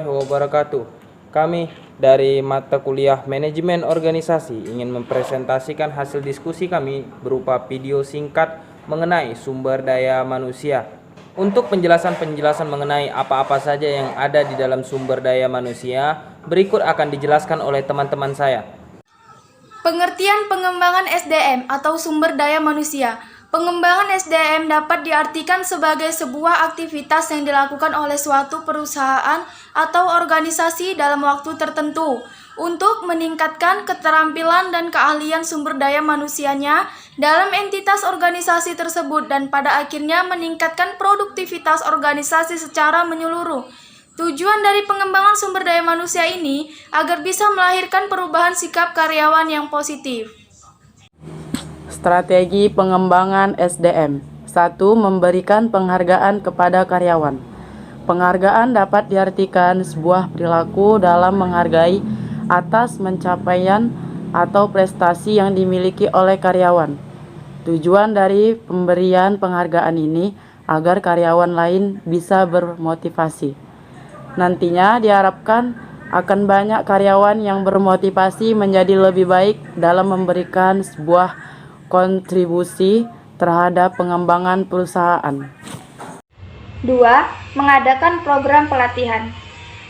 warahmatullahi wabarakatuh. Kami dari mata kuliah Manajemen Organisasi ingin mempresentasikan hasil diskusi kami berupa video singkat mengenai sumber daya manusia. Untuk penjelasan-penjelasan mengenai apa-apa saja yang ada di dalam sumber daya manusia, berikut akan dijelaskan oleh teman-teman saya. Pengertian pengembangan SDM atau sumber daya manusia. Pengembangan SDM dapat diartikan sebagai sebuah aktivitas yang dilakukan oleh suatu perusahaan atau organisasi dalam waktu tertentu untuk meningkatkan keterampilan dan keahlian sumber daya manusianya dalam entitas organisasi tersebut dan pada akhirnya meningkatkan produktivitas organisasi secara menyeluruh. Tujuan dari pengembangan sumber daya manusia ini agar bisa melahirkan perubahan sikap karyawan yang positif. Strategi pengembangan SDM. 1. Memberikan penghargaan kepada karyawan. Penghargaan dapat diartikan sebuah perilaku dalam menghargai atas pencapaian atau prestasi yang dimiliki oleh karyawan. Tujuan dari pemberian penghargaan ini agar karyawan lain bisa bermotivasi. Nantinya diharapkan akan banyak karyawan yang bermotivasi menjadi lebih baik dalam memberikan sebuah kontribusi terhadap pengembangan perusahaan. 2. Mengadakan program pelatihan.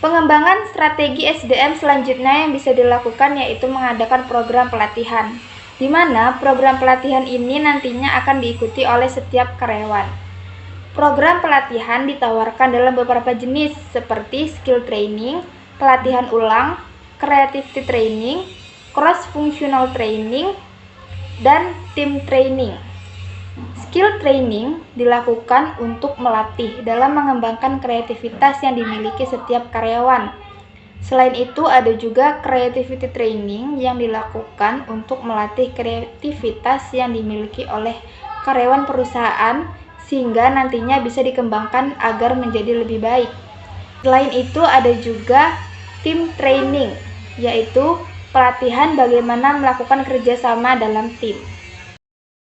Pengembangan strategi SDM selanjutnya yang bisa dilakukan yaitu mengadakan program pelatihan, di mana program pelatihan ini nantinya akan diikuti oleh setiap karyawan. Program pelatihan ditawarkan dalam beberapa jenis seperti skill training, pelatihan ulang, creativity training, cross-functional training, dan team training. Skill training dilakukan untuk melatih dalam mengembangkan kreativitas yang dimiliki setiap karyawan. Selain itu, ada juga creativity training yang dilakukan untuk melatih kreativitas yang dimiliki oleh karyawan perusahaan sehingga nantinya bisa dikembangkan agar menjadi lebih baik. Selain itu, ada juga team training, yaitu pelatihan bagaimana melakukan kerjasama dalam tim.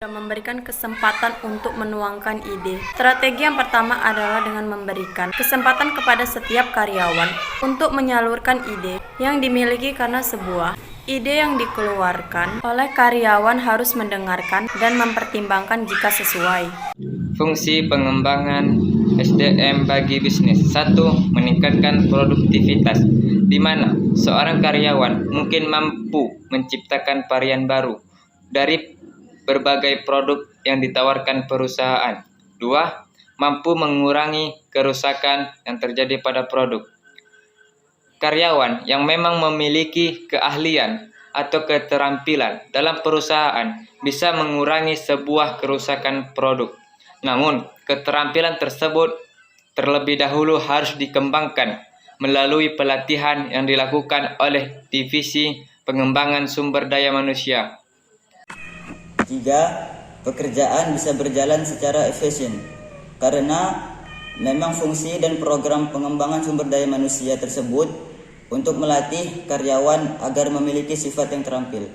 Memberikan kesempatan untuk menuangkan ide. Strategi yang pertama adalah dengan memberikan kesempatan kepada setiap karyawan untuk menyalurkan ide yang dimiliki karena sebuah ide yang dikeluarkan oleh karyawan harus mendengarkan dan mempertimbangkan jika sesuai. Fungsi pengembangan SDM bagi bisnis. 1. Meningkatkan produktivitas, di mana seorang karyawan mungkin mampu menciptakan varian baru dari berbagai produk yang ditawarkan perusahaan. 2. Mampu mengurangi kerusakan yang terjadi pada produk. Karyawan yang memang memiliki keahlian atau keterampilan dalam perusahaan bisa mengurangi sebuah kerusakan produk. Namun, keterampilan tersebut terlebih dahulu harus dikembangkan melalui pelatihan yang dilakukan oleh Divisi Pengembangan Sumber Daya Manusia. 3. Pekerjaan bisa berjalan secara efisien karena memang fungsi dan program pengembangan sumber daya manusia tersebut untuk melatih karyawan agar memiliki sifat yang terampil.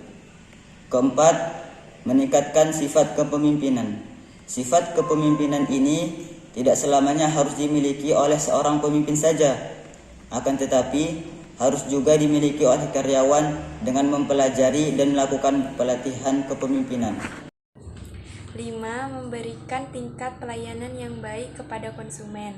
4. Meningkatkan sifat kepemimpinan. Sifat kepemimpinan ini tidak selamanya harus dimiliki oleh seorang pemimpin saja, akan tetapi harus juga dimiliki oleh karyawan dengan mempelajari dan melakukan pelatihan kepemimpinan. 5. Memberikan tingkat pelayanan yang baik kepada konsumen.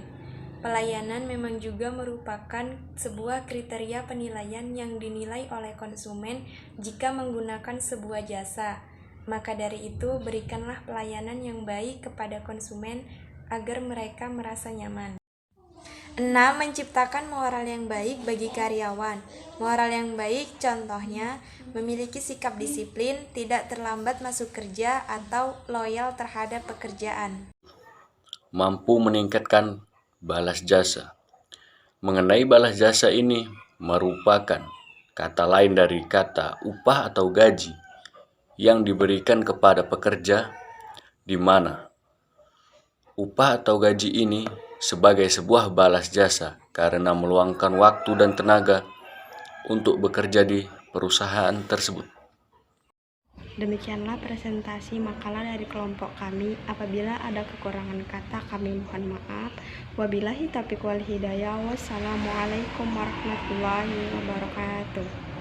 Pelayanan memang juga merupakan sebuah kriteria penilaian yang dinilai oleh konsumen jika menggunakan sebuah jasa. Maka dari itu, berikanlah pelayanan yang baik kepada konsumen agar mereka merasa nyaman. 6. Menciptakan moral yang baik bagi karyawan. Moral yang baik contohnya memiliki sikap disiplin, tidak terlambat masuk kerja, atau loyal terhadap pekerjaan. Mampu meningkatkan balas jasa. Mengenai balas jasa ini merupakan kata lain dari kata upah atau gaji yang diberikan kepada pekerja, di mana upah atau gaji ini sebagai sebuah balas jasa karena meluangkan waktu dan tenaga untuk bekerja di perusahaan tersebut. Demikianlah presentasi makalah dari kelompok kami. Apabila ada kekurangan kata, kami mohon maaf. Wabillahi taufiq wal hidayah. Wassalamualaikum warahmatullahi wabarakatuh.